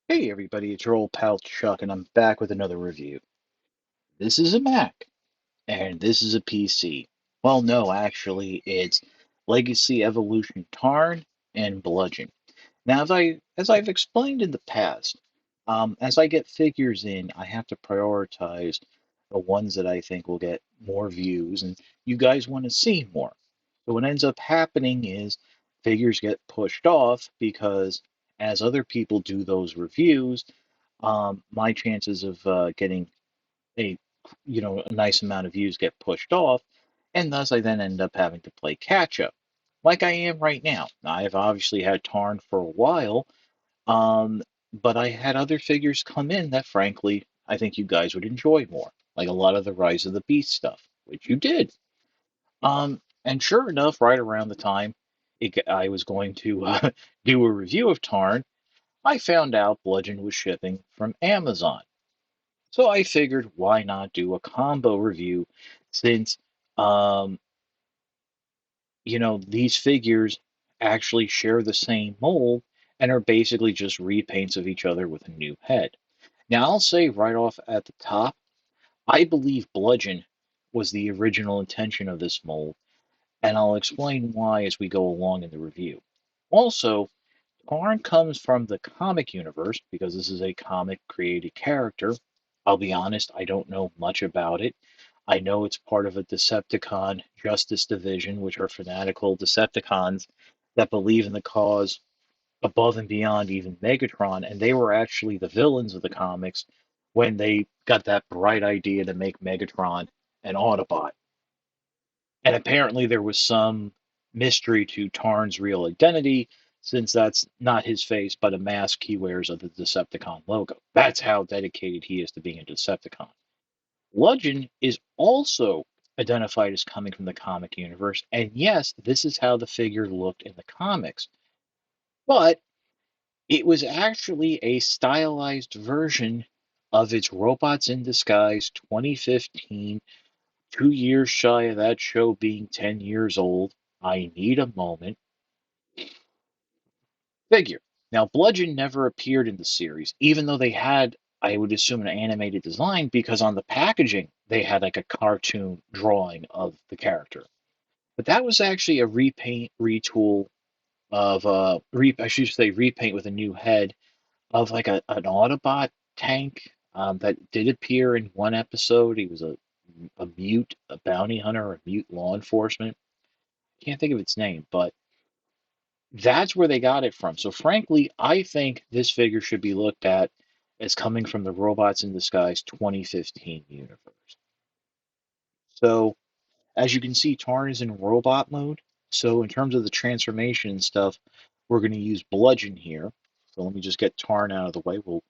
Hey everybody, it's your old pal Chuck, and I'm back with another review. This is a Mac, and this is a PC. Well, no, actually, it's Legacy Evolution Tarn and Bludgeon. Now, as I've explained in the past, as I get figures in, I have to prioritize the ones that I think will get more views, and you guys want to see more. So what ends up happening is figures get pushed off because as other people do those reviews, my chances of getting a a nice amount of views get pushed off, and thus I then end up having to play catch up, like I am right now. I've obviously had Tarn for a while, um, but I had other figures come in that, frankly, I think you guys would enjoy more, like a lot of the Rise of the Beast stuff, which you did. And sure enough, right around the time I was going to do a review of Tarn, I found out Bludgeon was shipping from Amazon. So I figured, why not do a combo review since, um, these figures actually share the same mold and are basically just repaints of each other with a new head. Now, I'll say right off at the top, I believe Bludgeon was the original intention of this mold, and I'll explain why as we go along in the review. Also, Karn comes from the comic universe because this is a comic created character. I'll be honest, I don't know much about it. I know it's part of a Decepticon Justice Division, which are fanatical Decepticons that believe in the cause above and beyond even Megatron, and they were actually the villains of the comics when they got that bright idea to make Megatron an Autobot. And apparently there was some mystery to Tarn's real identity, since that's not his face, but a mask he wears of the Decepticon logo. That's how dedicated he is to being a Decepticon. Bludgeon is also identified as coming from the comic universe, and yes, this is how the figure looked in the comics. But it was actually a stylized version of its Robots in Disguise 2015, 2 years shy of that show being 10 years old. I need a moment figure. Now, Bludgeon never appeared in the series, even though they had, I would assume, an animated design because on the packaging they had like a cartoon drawing of the character. But that was actually a repaint, retool of I should say repaint with a new head of like an Autobot tank that did appear in one episode. He was a mute, a bounty hunter, a mute law enforcement. Can't think of its name, but that's where they got it from. So frankly, I think this figure should be looked at as coming from the Robots in Disguise 2015 universe. So as you can see, Tarn is in robot mode. So in terms of the transformation and stuff, we're going to use Bludgeon here. So let me just get Tarn out of the way. We'll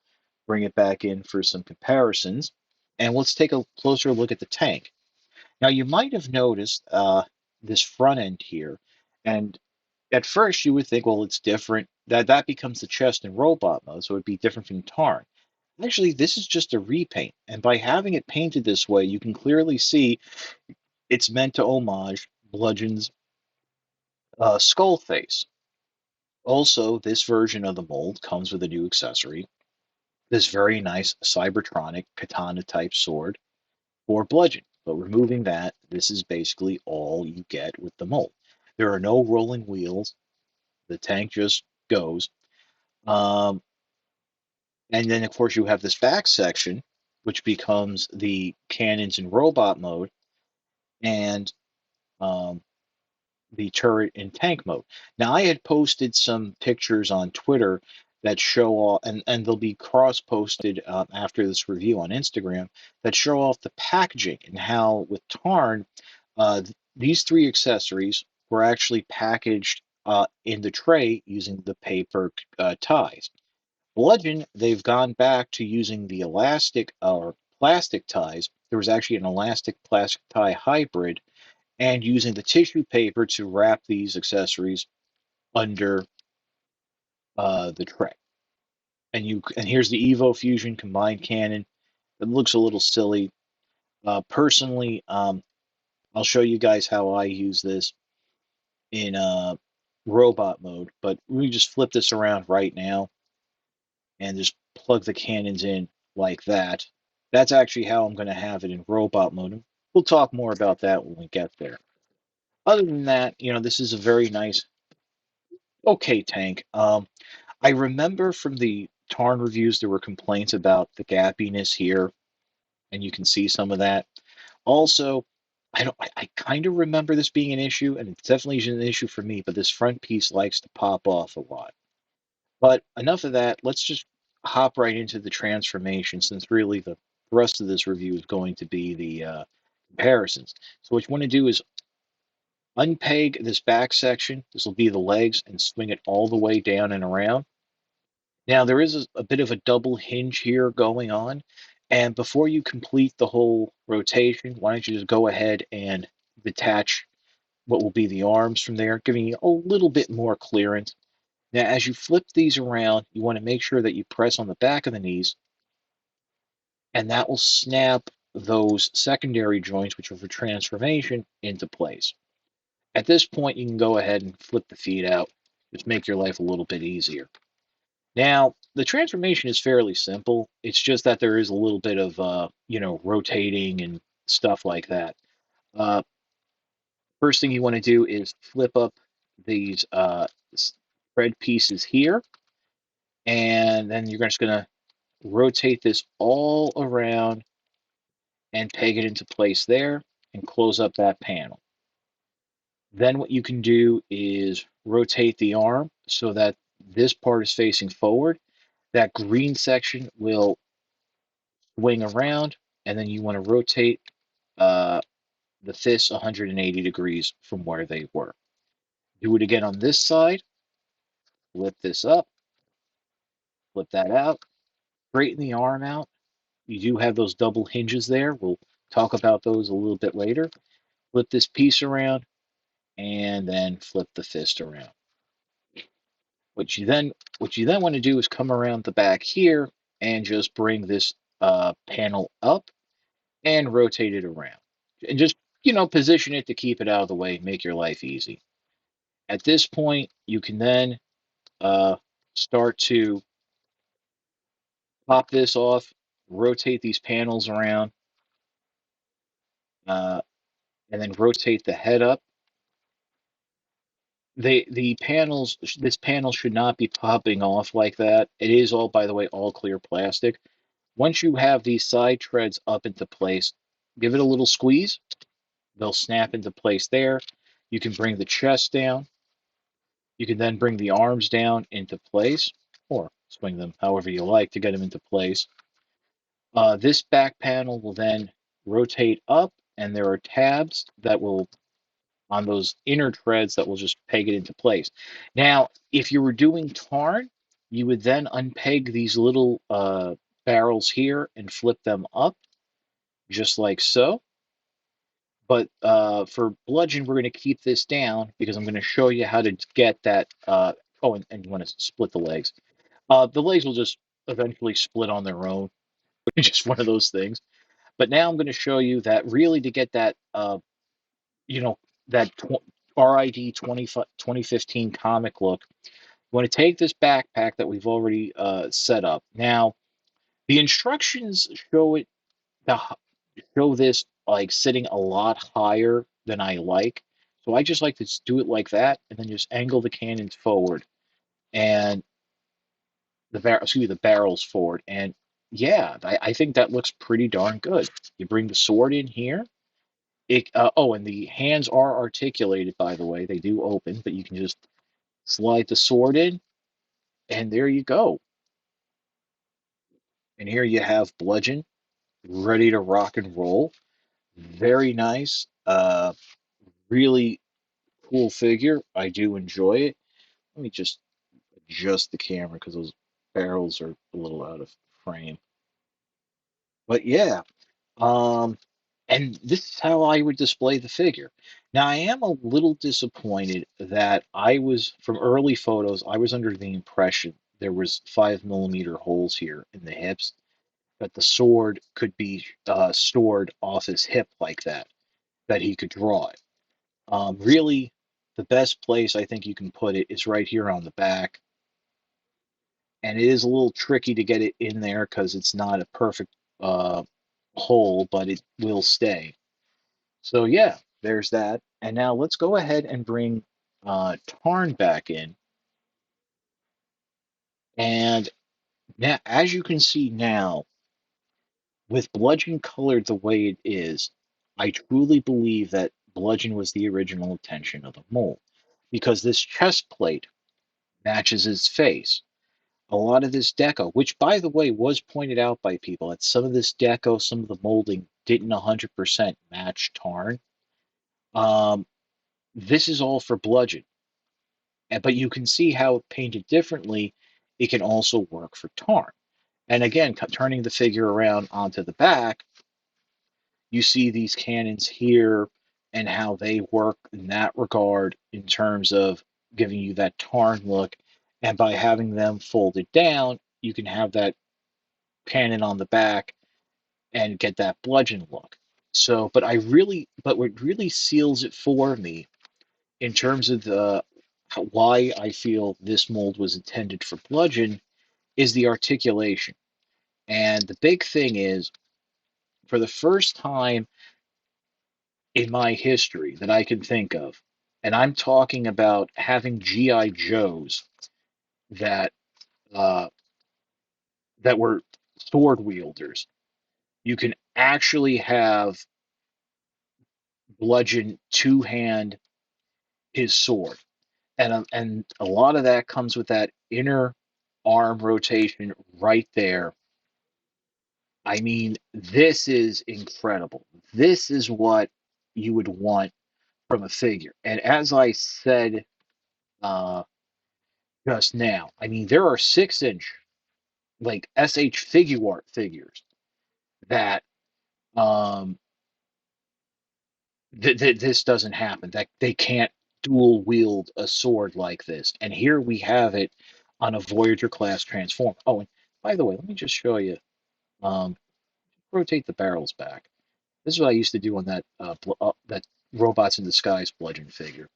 bring it back in for some comparisons. And let's take a closer look at the tank. Now you might have noticed this front end here, and at first you would think, well, it's different. That becomes the chest in robot mode, so it'd be different from Tarn. Actually, this is just a repaint, and by having it painted this way, you can clearly see it's meant to homage Bludgeon's skull face. Also, this version of the mold comes with a new accessory, this very nice Cybertronic katana type sword for Bludgeon. But removing that, this is basically all you get with the mold. There are no rolling wheels. The tank just goes. Um, and then, of course, you have this back section, which becomes the cannons in robot mode and um, the turret in tank mode. Now, I had posted some pictures on Twitter that show off, and they'll be cross posted after this review on Instagram, that show off the packaging and how with Tarn, these three accessories were actually packaged in the tray using the paper ties. Bludgeon, they've gone back to using the elastic or plastic ties. There was actually an elastic plastic tie hybrid, and using the tissue paper to wrap these accessories under the tray. And here's the Evo Fusion combined cannon. It looks a little silly. Personally, I'll show you guys how I use this in robot mode. But we just flip this around right now and just plug the cannons in like that. That's actually how I'm going to have it in robot mode. We'll talk more about that when we get there. Other than that, this is a very nice, okay tank. I remember from the Tarn reviews there were complaints about the gappiness here, and you can see some of that. Also, I don't. I kind of remember this being an issue, and it definitely is an issue for me. But this front piece likes to pop off a lot. But enough of that. Let's just hop right into the transformation, since really the rest of this review is going to be the comparisons. So what you want to do is unpeg this back section. This will be the legs, and swing it all the way down and around. Now there is a bit of a double hinge here going on, and before you complete the whole rotation, why don't you just go ahead and detach what will be the arms from there, giving you a little bit more clearance. Now, as you flip these around, you want to make sure that you press on the back of the knees, and that will snap those secondary joints, which are for transformation, into place. At this point, you can go ahead and flip the feet out, just make your life a little bit easier. Now, the transformation is fairly simple. It's just that there is a little bit of, rotating and stuff like that. Uh, First thing you want to do is flip up these spread pieces here, and then you're just going to rotate this all around and peg it into place there and close up that panel. Then what you can do is rotate the arm so that this part is facing forward. That green section will swing around, and then you want to rotate uh, the fists 180 degrees from where they were. Do it again on this side, flip this up, flip that out, straighten the arm out. You do have those double hinges there. We'll talk about those a little bit later. Flip this piece around, and then flip the fist around. What you then want to do is come around the back here and just bring this panel up and rotate it around. And just, position it to keep it out of the way, make your life easy. At this point, you can then uh, start to pop this off, rotate these panels around, uh, and then rotate the head up. The panels, this panel should not be popping off like that. It is all, by the way, all clear plastic. Once you have these side treads up into place, give it a little squeeze. They'll snap into place there. You can bring the chest down. You can then bring the arms down into place, or swing them however you like to get them into place. This back panel will then rotate up, and there are tabs that will, on those inner treads, that will just peg it into place. Now, if you were doing Tarn, you would then unpeg these little barrels here and flip them up, just like so. But for Bludgeon, we're going to keep this down because I'm going to show you how to get that. Oh, and you want to split the legs. The legs will just eventually split on their own. Just one of those things. But now I'm going to show you that really to get that, you know, that RID 2015 comic look, you want to take this backpack that we've already set up. Now, the instructions the, show this like sitting a lot higher than I like. So I just like to just do it like that, and then just angle the cannons forward and the barrels forward. And yeah, I think that looks pretty darn good. You bring the sword in here. And the hands are articulated, by the way. They do open, but you can just slide the sword in, and there you go. And here you have Bludgeon ready to rock and roll. Very nice. Really cool figure. I do enjoy it. Let me just adjust the camera because those barrels are a little out of frame. But yeah, um, and this is how I would display the figure. Now, I am a little disappointed that from early photos, I was under the impression there was 5 millimeter holes here in the hips, that the sword could be stored off his hip like that he could draw it. Really, the best place I think you can put it is right here on the back. and it is a little tricky to get it in there because it's not a perfect uh, hole, but it will stay. So yeah, there's that. And now let's go ahead and bring Tarn back in. And now, as you can see now, with Bludgeon colored the way it is, I truly believe that Bludgeon was the original intention of the mold because this chest plate matches his face. A lot of this deco, which by the way was pointed out by people, that some of this deco, some of the molding didn't 100% match Tarn. Um, this is all for Bludgeon. But you can see how painted differently, it can also work for Tarn. And again, turning the figure around onto the back, you see these cannons here and how they work in that regard in terms of giving you that Tarn look. And by having them folded down, you can have that cannon on the back and get that Bludgeon look. So, but what really seals it for me in terms of the why I feel this mold was intended for Bludgeon is the articulation. And the big thing is, for the first time in my history that I can think of, and I'm talking about having GI Joes that uh, that were sword wielders. You can actually have Bludgeon two hand his sword, and a lot of that comes with that inner arm rotation right there. I mean, this is incredible. This is what you would want from a figure. And as I said uh, just now, I mean, there are 6 inch, like SH figure art figures that um, this doesn't happen, that they can't dual wield a sword like this. And here we have it on a Voyager class transform. Oh, and by the way, let me just show you. Um, rotate the barrels back. This is what I used to do on that robots in disguise bludgeon figure.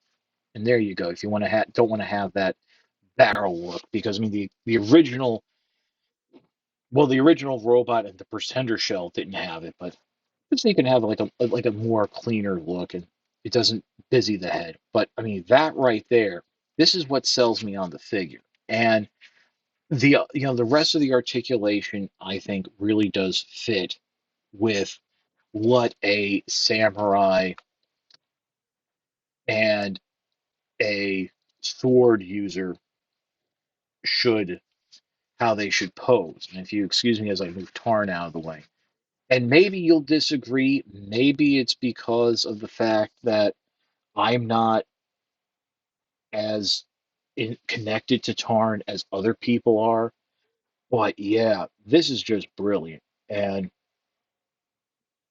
And there you go. If you want to don't want to have that barrel look, because I mean the original, well, the original robot and the pretender shell didn't have it, but so you can have like a more cleaner look and it doesn't busy the head. But I mean that right there, this is what sells me on the figure. And the rest of the articulation I think really does fit with what a samurai and a sword user should, how they should pose. And if you excuse me as I move Tarn out of the way, and maybe you'll disagree, maybe it's because of the fact that I'm not as connected to Tarn as other people are. But yeah, this is just brilliant. And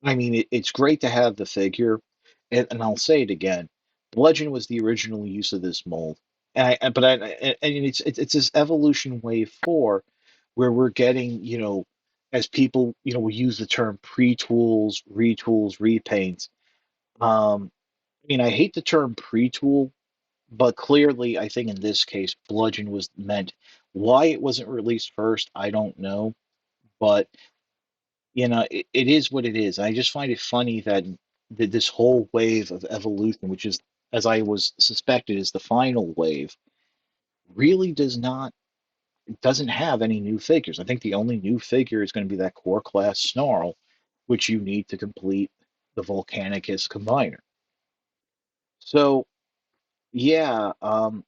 I mean, it's great to have the figure, and I'll say it again. Bludgeon was the original use of this mold, and it's this evolution wave 4, where we're getting, as people, we use the term pre-tools, retools, repaints. I mean, I hate the term pre-tool, but clearly, I think in this case, Bludgeon was meant. Why it wasn't released first, I don't know, but it is what it is. I just find it funny that this whole wave of evolution, which is, as I was suspected, is the final wave, really doesn't have any new figures. I think the only new figure is going to be that core class Snarl, which you need to complete the Volcanicus combiner. So yeah,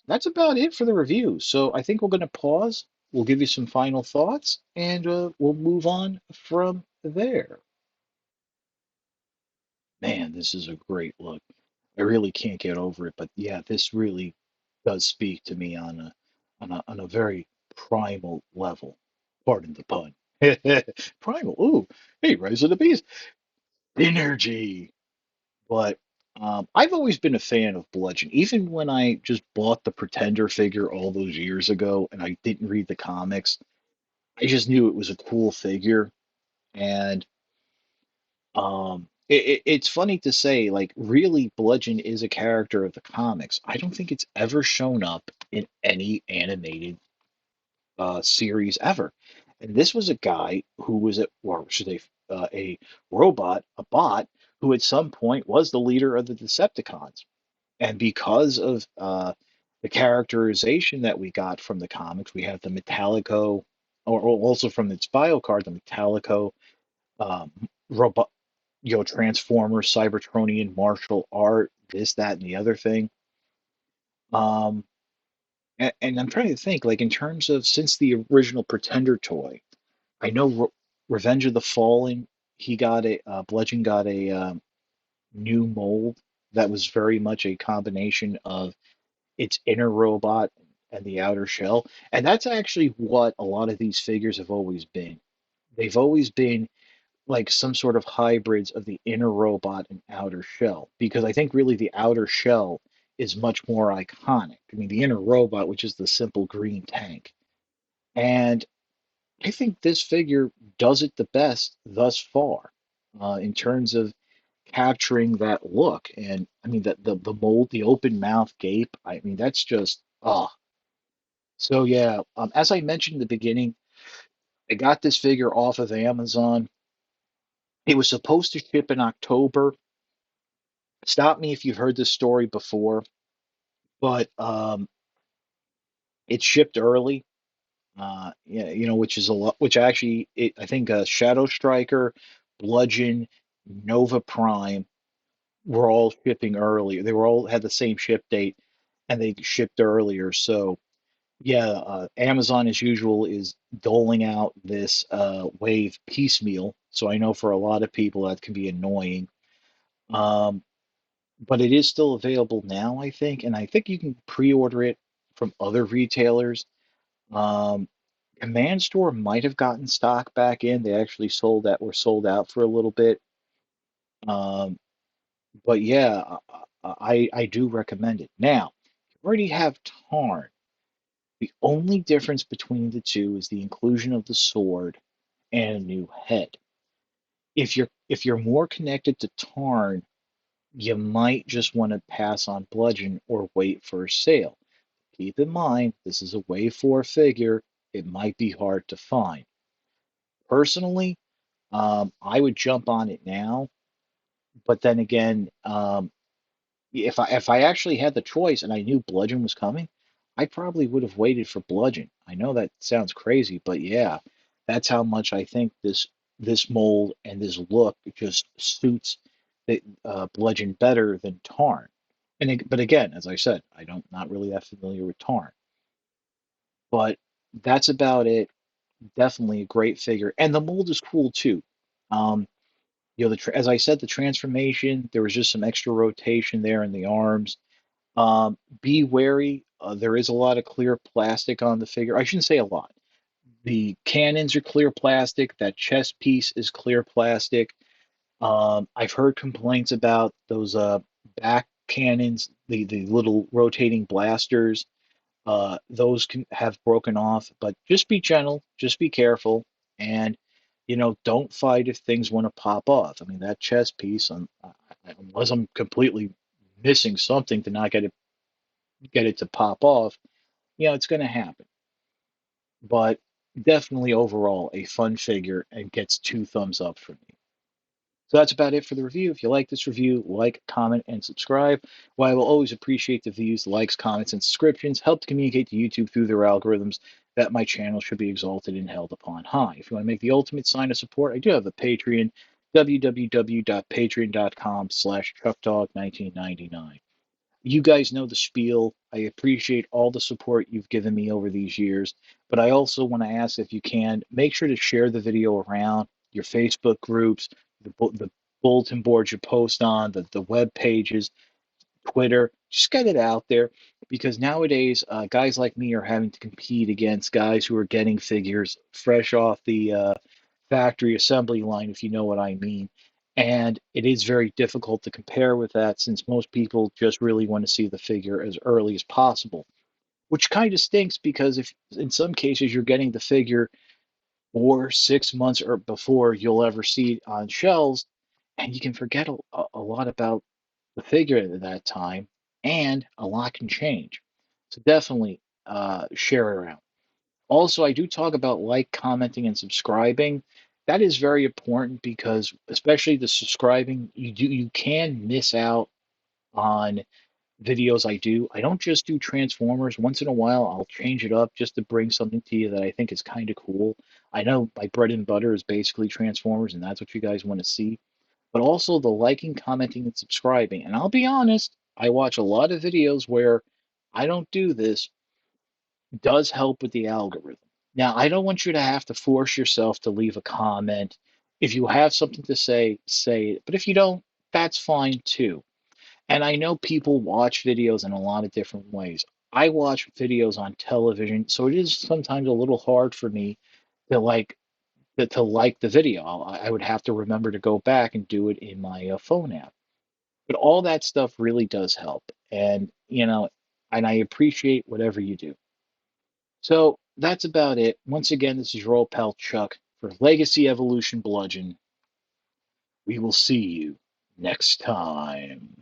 that's about it for the review. So I think we're going to pause. We'll give you some final thoughts, and we'll move on from there. Man, this is a great look. I really can't get over it, but yeah, this really does speak to me on a very primal level. Pardon the pun. Primal. Ooh, hey, Rise of the Beast. Energy. But I've always been a fan of Bludgeon. Even when I just bought the Pretender figure all those years ago and I didn't read the comics, I just knew it was a cool figure. And it's funny to say, like, really, Bludgeon is a character of the comics. I don't think it's ever shown up in any animated series ever. And this was a guy who was or should they, a robot, a bot, who at some point was the leader of the Decepticons. And because of the characterization that we got from the comics, we have the Metallico, or also from its bio card, the Metallico um, robot, Transformer, Cybertronian, martial art, this, that, and the other thing. Um, and I'm trying to think, like in terms of since the original Pretender toy, I know Revenge of the Fallen, he got a Bludgeon got a new mold that was very much a combination of its inner robot and the outer shell. And that's actually what a lot of these figures have always been. They've always been like some sort of hybrids of the inner robot and outer shell, because I think really the outer shell is much more iconic. I mean, the inner robot, which is the simple green tank. And I think this figure does it the best thus far in terms of capturing that look. And I mean, the mold, the open mouth gape, I mean, that's just, ah. So yeah, as I mentioned in the beginning, I got this figure off of Amazon. It was supposed to ship in October. Stop me if you've heard this story before, but it shipped early. Yeah, which is a lot. Which actually, I think Shadow Striker, Bludgeon, Nova Prime were all shipping early. They were all had the same ship date, and they shipped earlier. So yeah, Amazon as usual is doling out this wave piecemeal. So I know for a lot of people that can be annoying. Um, but it is still available now, I think, and I think you can pre-order it from other retailers. Um, Command Store might have gotten stock back in. They actually were sold out for a little bit. Um, but yeah, I do recommend it. Now, you already have Tarn. The only difference between the two is the inclusion of the sword and a new head. If you're more connected to Tarn, you might just want to pass on Bludgeon or wait for a sale. Keep in mind, this is a Wave 4 figure. It might be hard to find. Personally, I would jump on it now, but then again, if I actually had the choice and I knew Bludgeon was coming, I probably would have waited for Bludgeon. I know that sounds crazy, but yeah, that's how much I think this mold and this look just suits the Bludgeon better than Tarn. But again, as I said, I don't not really that familiar with Tarn. But that's about it. Definitely a great figure, and the mold is cool too. Um, as I said, the transformation, there was just some extra rotation there in the arms. Be wary. There is a lot of clear plastic on the figure. I shouldn't say a lot. The cannons are clear plastic. That chest piece is clear plastic. I've heard complaints about those back cannons, the little rotating blasters. Those can have broken off, but just be gentle, just be careful, and don't fight if things want to pop off. I mean, that chest piece, unless I'm completely missing something to not get it to pop off, it's going to happen. But definitely overall a fun figure and gets two thumbs up from me. So that's about it for the review. If you like this review, like, comment, and subscribe. While I will always appreciate the views, likes, comments, and subscriptions, help to communicate to YouTube through their algorithms that my channel should be exalted and held upon high. If you want to make the ultimate sign of support, I do have a Patreon, www.patreon.com/chuckdog1999. You guys know the spiel. I appreciate all the support you've given me over these years, but I also want to ask if you can make sure to share the video around your Facebook groups, the bulletin boards you post on, the web pages, Twitter. Just get it out there because nowadays guys like me are having to compete against guys who are getting figures fresh off the factory assembly line, if you know what I mean. And it is very difficult to compare with that since most people just really want to see the figure as early as possible, which kind of stinks because if in some cases you're getting the figure 4 6 months or before you'll ever see it on shelves, and you can forget a lot about the figure at that time, and a lot can change. So definitely share it around. Also, I do talk about like, commenting, and subscribing. That is very important because, especially the subscribing, you can miss out on videos I do. I don't just do Transformers. Once in a while, I'll change it up just to bring something to you that I think is kind of cool. I know my bread and butter is basically Transformers, and that's what you guys want to see. But also the liking, commenting, and subscribing. And I'll be honest, I watch a lot of videos where I don't do this, does help with the algorithm. Now, I don't want you to have to force yourself to leave a comment. If you have something to say, say it. But if you don't, that's fine too. And I know people watch videos in a lot of different ways. I watch videos on television, so it is sometimes a little hard for me to like the video. I would have to remember to go back and do it in my phone app. But all that stuff really does help, and I appreciate whatever you do. So that's about it. Once again, this is your old pal Chuck for Legacy Evolution Bludgeon. We will see you next time.